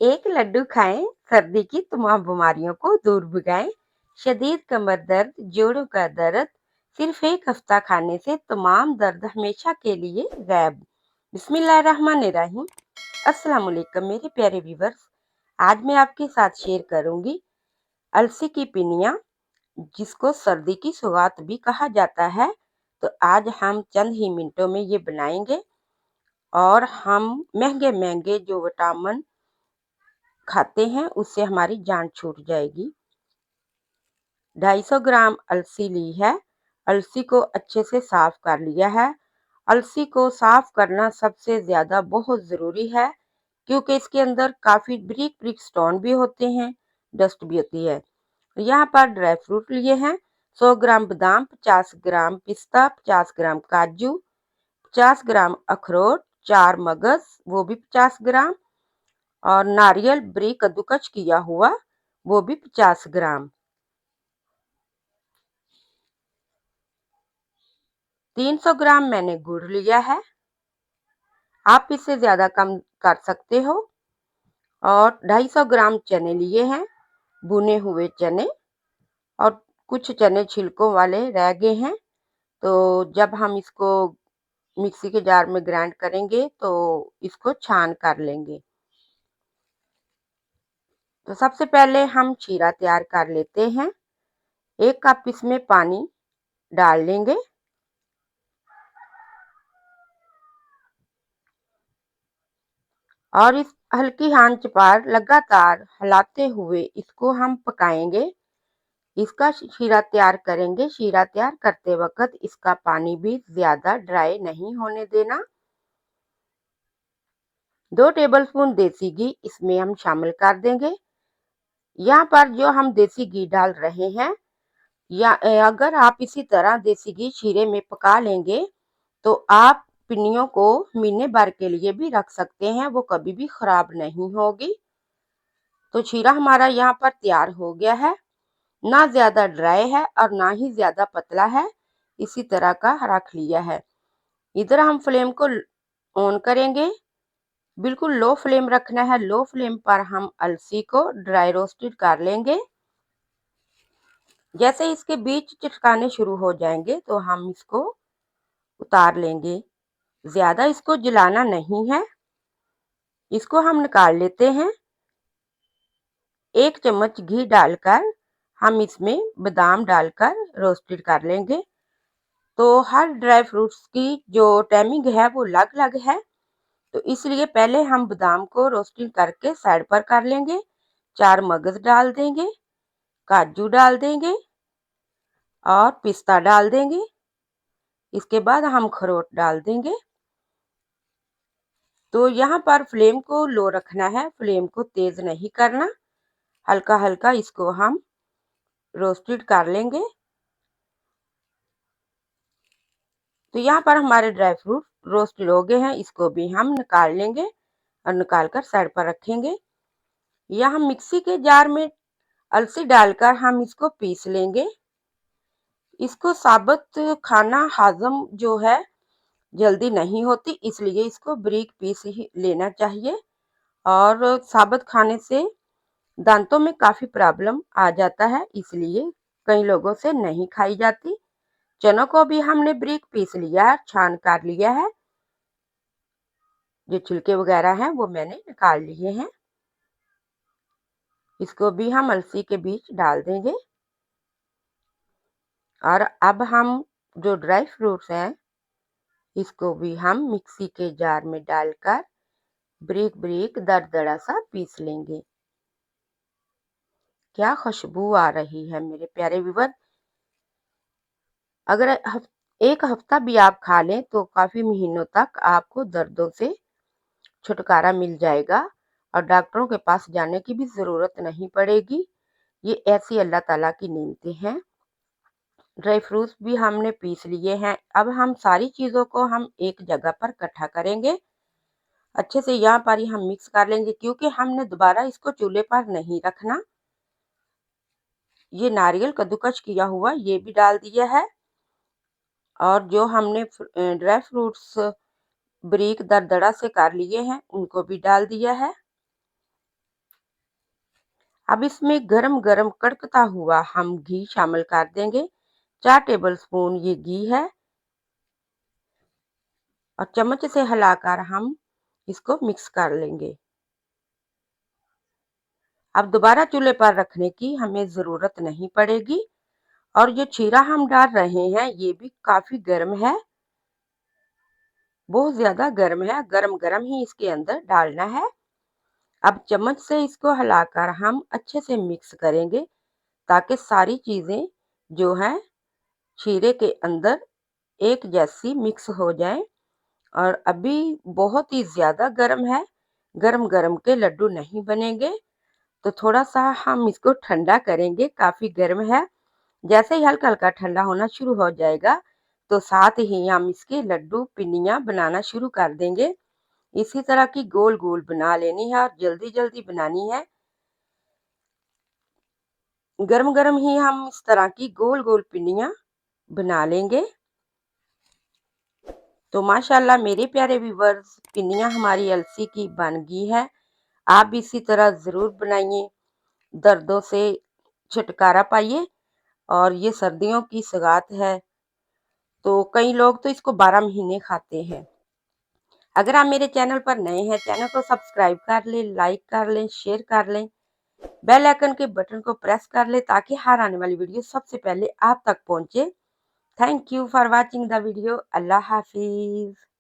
एक लड्डू खाएं, सर्दी की तमाम बीमारियों को दूर भगाएं। शदीद कमर दर्द, जोड़ों का दर्द, सिर्फ एक हफ्ता खाने से तमाम दर्द हमेशा के लिए गायब। बिस्मिल्लाहिर्रहमानिर्रहीम। अस्सलाम वालेकुम मेरे प्यारे व्यूवर्स। आज मैं आपके साथ शेयर करूंगी अलसी की पिनिया, जिसको सर्दी की सौगात भी कहा जाता है। तो आज हम चंद ही मिनटों में ये बनाएंगे और हम महंगे महंगे जो विटामिन खाते हैं उससे हमारी जान छूट जाएगी। 250 ग्राम अलसी ली है। अलसी को अच्छे से साफ कर लिया है। अलसी को साफ करना सबसे ज्यादा बहुत जरूरी है, क्योंकि इसके अंदर काफी ब्रिक ब्रिक स्टोन भी होते हैं, डस्ट भी होती है। यहाँ पर ड्राई फ्रूट लिए हैं। 100 ग्राम बादाम, 50 ग्राम पिस्ता, 50 ग्राम काजू, 50 ग्राम अखरोट, 4 मगज वो भी 50 ग्राम, और नारियल ब्री कद्दूकस किया हुआ वो भी 50 ग्राम। 300 ग्राम मैंने गुड़ लिया है, आप इससे ज्यादा कम कर सकते हो। और 250 ग्राम चने लिए हैं, भुने हुए चने। और कुछ चने छिलकों वाले रह गए हैं, तो जब हम इसको मिक्सी के जार में ग्राइंड करेंगे तो इसको छान कर लेंगे। तो सबसे पहले हम शीरा तैयार कर लेते हैं। 1 कप इसमें पानी डाल लेंगे। और इस हल्की आंच पर लगातार हिलाते हुए इसको हम पकाएंगे। इसका शीरा तैयार करेंगे। शीरा तैयार करते वक्त इसका पानी भी ज्यादा ड्राई नहीं होने देना। 2 टेबलस्पून देसी घी इसमें हम शामिल कर देंगे। यहाँ पर जो हम देसी घी डाल रहे हैं, या अगर आप इसी तरह देसी घी शीरे में पका लेंगे तो आप पिन्नियों को महीने भर के लिए भी रख सकते हैं, वो कभी भी खराब नहीं होगी। तो शीरा हमारा यहाँ पर तैयार हो गया है। ना ज्यादा ड्राई है और ना ही ज्यादा पतला है, इसी तरह का रख लिया है। इधर हम फ्लेम को ऑन करेंगे। बिल्कुल लो फ्लेम रखना है। लो फ्लेम पर हम अलसी को ड्राई रोस्टेड कर लेंगे। जैसे इसके बीज चिटकाने शुरू हो जाएंगे तो हम इसको उतार लेंगे। ज्यादा इसको जलाना नहीं है। इसको हम निकाल लेते हैं। 1 चम्मच घी डालकर हम इसमें बादाम डालकर रोस्टेड कर लेंगे। तो हर ड्राई फ्रूट्स की जो टाइमिंग है वो अलग अलग है, तो इसलिए पहले हम बादाम को रोस्टिंग करके साइड पर कर लेंगे। 4 मगज डाल देंगे, काजू डाल देंगे और पिस्ता डाल देंगे। इसके बाद हम अखरोट डाल देंगे। तो यहाँ पर फ्लेम को लो रखना है, फ्लेम को तेज नहीं करना। हल्का हल्का इसको हम रोस्टेड कर लेंगे। तो यहाँ पर हमारे ड्राई फ्रूट रोस्टेड हो गए हैं, इसको भी हम निकाल लेंगे और निकाल कर साइड पर रखेंगे। यहाँ मिक्सी के जार में अलसी डालकर हम इसको पीस लेंगे। इसको साबुत खाना हजम जो है जल्दी नहीं होती, इसलिए इसको बारीक पीस ही लेना चाहिए। और साबुत खाने से दांतों में काफी प्रॉब्लम आ जाता है, इसलिए कई लोगों से नहीं खाई जाती। चनों को भी हमने बारीक पीस लिया है, छान कर लिया है। जो छिलके वगैरह हैं वो मैंने निकाल लिए हैं। इसको भी हम अलसी के बीच डाल देंगे। और अब हम जो ड्राई फ्रूट्स हैं इसको भी हम मिक्सी के जार में डालकर बारीक बारीक दरदरा सा पीस लेंगे। क्या खुशबू आ रही है मेरे प्यारे व्यूअर। अगर एक हफ्ता भी आप खा लें तो काफी महीनों तक आपको दर्दों से छुटकारा मिल जाएगा और डॉक्टरों के पास जाने की भी जरूरत नहीं पड़ेगी। ये ऐसी अल्लाह ताला की नेमतें हैं। ड्राई फ्रूट्स भी हमने पीस लिए हैं। अब हम सारी चीजों को हम एक जगह पर इकट्ठा करेंगे। अच्छे से यहाँ पर ही हम मिक्स कर लेंगे, क्योंकि हमने दोबारा इसको चूल्हे पर नहीं रखना। ये नारियल कद्दूकस किया हुआ ये भी डाल दिया है, और जो हमने ड्राई फ्रूट्स बारीक दरदरा से कर लिए हैं उनको भी डाल दिया है। अब इसमें गरम-गरम कड़कता हुआ हम घी शामिल कर देंगे। 4 टेबलस्पून ये घी है और चम्मच से हिलाकर हम इसको मिक्स कर लेंगे। अब दोबारा चूल्हे पर रखने की हमें ज़रूरत नहीं पड़ेगी और जो जीरा हम डाल रहे हैं ये भी काफ़ी गर्म है, बहुत ज़्यादा गर्म है, गरम-गरम ही इसके अंदर डालना है। अब चम्मच से इसको हिलाकर हम अच्छे से मिक्स करेंगे ताकि सारी चीज़ें जो हैं शीरे के अंदर एक जैसी मिक्स हो जाएं। और अभी बहुत ही ज़्यादा गर्म है, गरम-गरम के लड्डू नहीं बनेंगे, तो थोड़ा-सा हम इसको ठंडा करेंगे, काफ़ी गर्म है। जैसे ही हल्का-हल्का ठंडा होना शुरू हो जाएगा, तो साथ ही हम इसके लड्डू पिन्नियाँ बनाना शुरू कर देंगे। इसी तरह की गोल-गोल बना लेनी है और जल्दी-जल्दी बनानी है। गरम-गरम ही हम इस तरह की गोल-गोल पिन्नियाँ बना लेंगे। तो माशाल्लाह मेरे प्यारे व्यूअर्स, पिन्नियाँ हमारी अलसी की बन गई है। आप भी इसी तरह ज़रूर बनाइए, दर्दों से छुटकारा पाइए। और ये सर्दियों की सौगात है, तो कई लोग तो इसको 12 महीने खाते हैं। अगर आप मेरे चैनल पर नए हैं, चैनल को सब्सक्राइब कर लें, लाइक कर लें, शेयर कर लें, बेल आइकन के बटन को प्रेस कर लें ताकि हर आने वाली वीडियो सबसे पहले आप तक पहुंचे। Thank you for watching the video. अल्लाह हाफिज़।